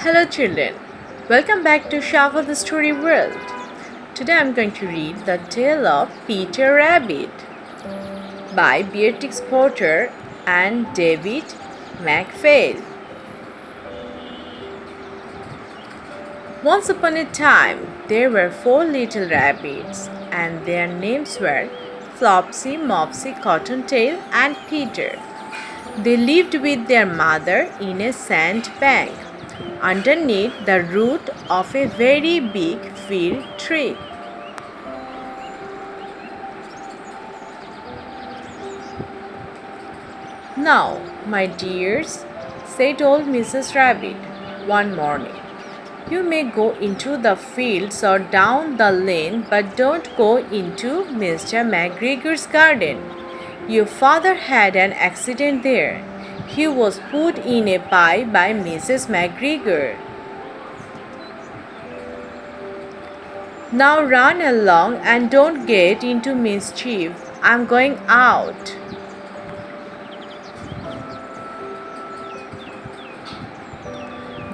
Hello, children. Welcome back to Shovel the Story World. Today I'm going to read The Tale of Peter Rabbit by Beatrix Porter and David McPhail. Once upon a time, there were 4 little rabbits, and their names were Flopsy, Mopsy, Cottontail, and Peter. They lived with their mother in a sand bank underneath the root of a very big fir tree. "Now, my dears," said old Mrs. Rabbit one morning, "you may go into the fields or down the lane, but don't go into Mr. McGregor's garden. Your father had an accident there. He was put in a pie by Mrs. McGregor. Now run along and don't get into mischief. I'm going out."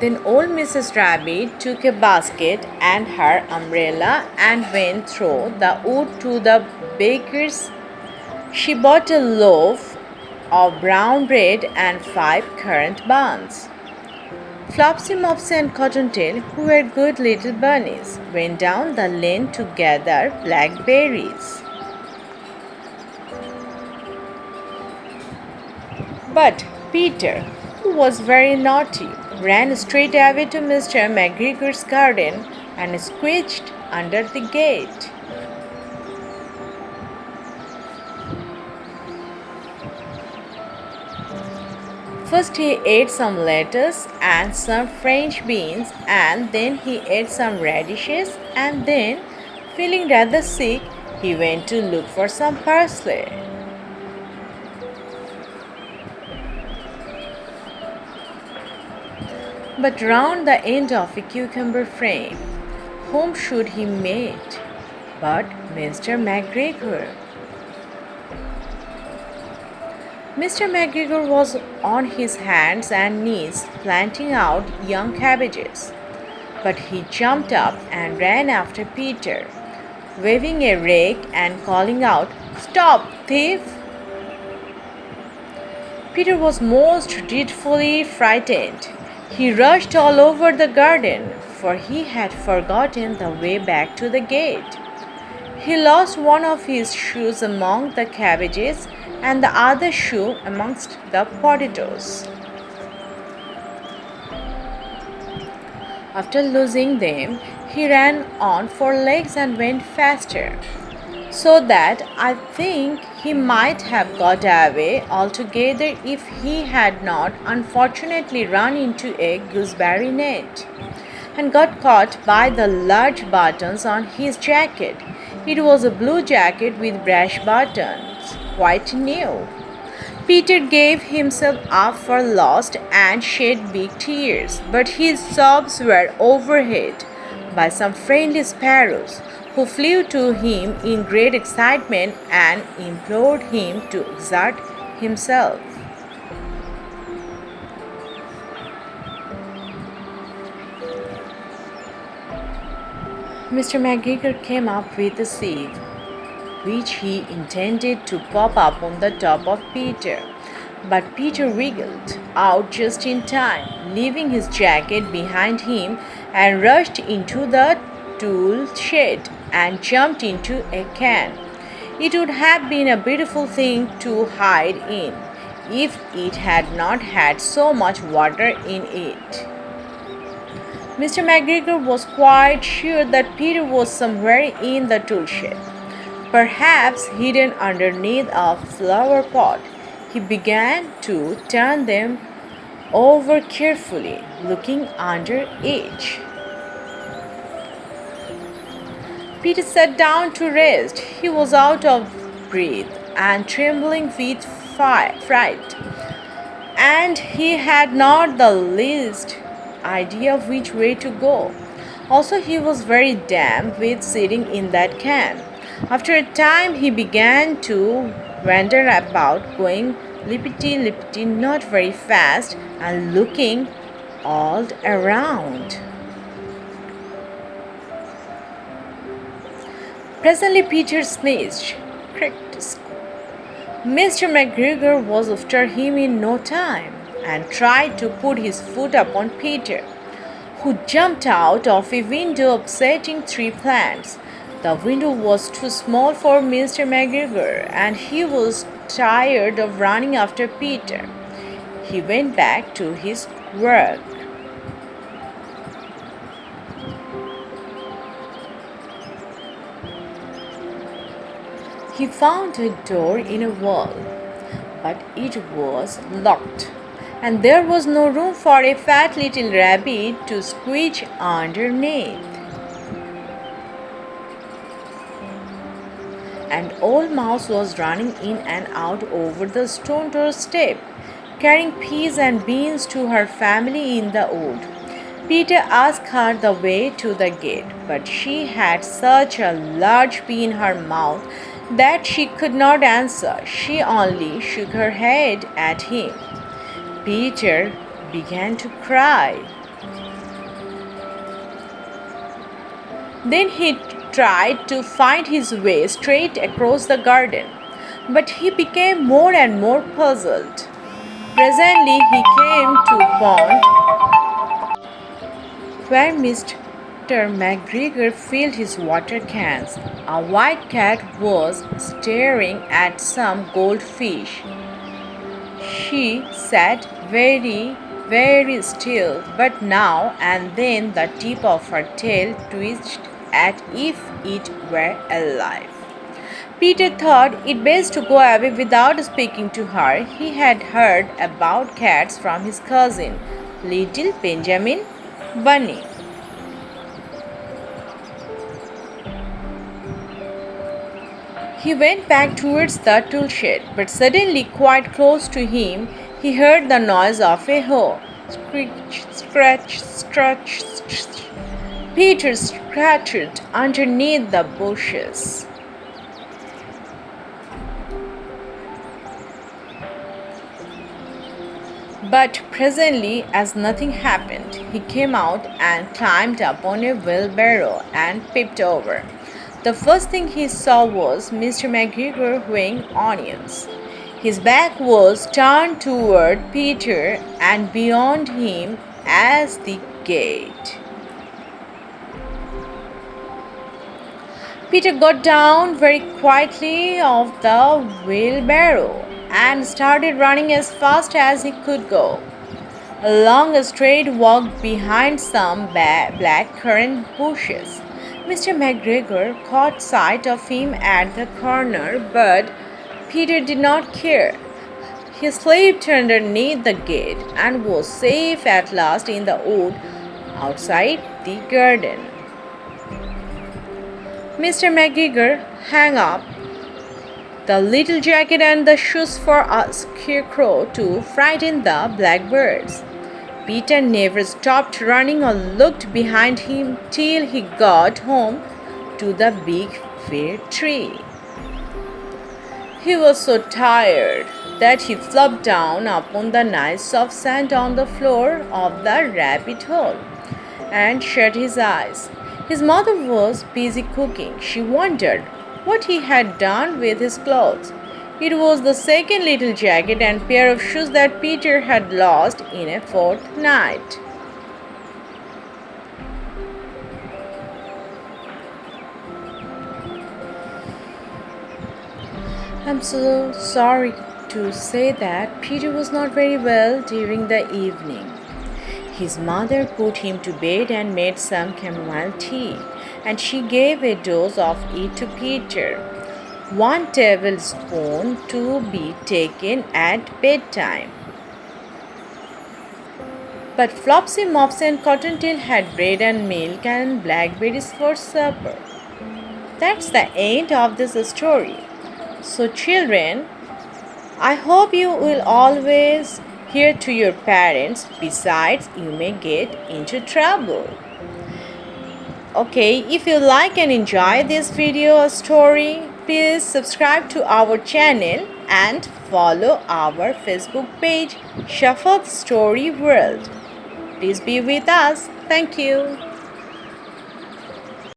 Then old Mrs. Rabbit took a basket and her umbrella and went through the wood to the baker's. She bought a loaf of brown bread and 5 currant buns. Flopsy, Mopsy, and Cottontail, who were good little bunnies, went down the lane to gather blackberries. But Peter, who was very naughty, ran straight away to Mr. McGregor's garden and squeezed under the gate. First he ate some lettuce and some French beans, and then he ate some radishes, and then, feeling rather sick, he went to look for some parsley. But round the end of a cucumber frame, whom should he meet but Mr. McGregor? Mr. McGregor was on his hands and knees planting out young cabbages, but he jumped up and ran after Peter, waving a rake and calling out, "Stop, thief!" Peter was most dreadfully frightened. He rushed all over the garden, for he had forgotten the way back to the gate. He lost one of his shoes among the cabbages and the other shoe amongst the potatoes. After losing them, he ran on 4 legs and went faster, so that I think he might have got away altogether if he had not unfortunately run into a gooseberry net and got caught by the large buttons on his jacket. It was a blue jacket with brass buttons, quite new. Peter gave himself up for lost and shed big tears, but his sobs were overheard by some friendly sparrows, who flew to him in great excitement and implored him to exert himself. Mr. McGregor came up with a sieve, which he intended to pop up on the top of Peter. But Peter wriggled out just in time, leaving his jacket behind him, and rushed into the tool shed and jumped into a can. It would have been a beautiful thing to hide in if it had not had so much water in it. Mr. McGregor was quite sure that Peter was somewhere in the tool shed, perhaps hidden underneath a flower pot. He began to turn them over carefully, looking under each. Peter sat down to rest. He was out of breath and trembling with fright, and he had not the least idea of which way to go. Also, he was very damp with sitting in that can. After a time, he began to wander about, going lippity-lippity, not very fast, and looking all around. Presently, Peter sneezed. Cricked. Mr. McGregor was after him in no time and tried to put his foot upon Peter, who jumped out of a window, upsetting three plants. The window was too small for Mr. McGregor, and he was tired of running after Peter. He went back to his work. He found a door in a wall, but it was locked, and there was no room for a fat little rabbit to squeeze underneath. An old mouse was running in and out over the stone doorstep, carrying peas and beans to her family in the wood. Peter asked her the way to the gate, but she had such a large pea in her mouth that she could not answer. She only shook her head at him. Peter began to cry. Then he tried to find his way straight across the garden, but he became more and more puzzled. Presently he came to a pond where Mr. McGregor filled his water cans. A white cat was staring at some goldfish. She sat very still, but now and then the tip of her tail twitched as if it were alive. Peter thought it best to go away without speaking to her. He had heard about cats from his cousin, little Benjamin Bunny. He went back towards the tool shed, but suddenly, quite close to him, he heard the noise of a hoe. Scratch, scratch, scratch, scratch. Peter scratched underneath the bushes. But presently, as nothing happened, he came out and climbed upon a wheelbarrow and peeped over. The first thing he saw was Mr. McGregor weighing onions. His back was turned toward Peter, and beyond him as the gate. Peter got down very quietly off the wheelbarrow and started running as fast as he could go. Along a straight walk behind some black currant bushes. Mr. McGregor caught sight of him at the corner, but Peter did not care. He slipped underneath the gate and was safe at last in the wood outside the garden. Mr. McGregor hung up the little jacket and the shoes for a scarecrow to frighten the blackbirds. Peter never stopped running or looked behind him till he got home to the big fir tree. He was so tired that he flopped down upon the nice soft sand on the floor of the rabbit hole and shut his eyes. His mother was busy cooking. She wondered what he had done with his clothes. It was the second little jacket and pair of shoes that Peter had lost in a fortnight. I'm so sorry to say that Peter was not very well during the evening. His mother put him to bed and made some chamomile tea, and she gave a dose of it to Peter. 1 tablespoon to be taken at bedtime. But Flopsy, Mopsy and Cottontail had bread and milk and blackberries for supper. That's the end of this story. So children, I hope you will always hear to your parents. Besides, you may get into trouble. Okay, if you like and enjoy this video or story, please subscribe to our channel and follow our Facebook page, Shuffle Story World. Please be with us. Thank you.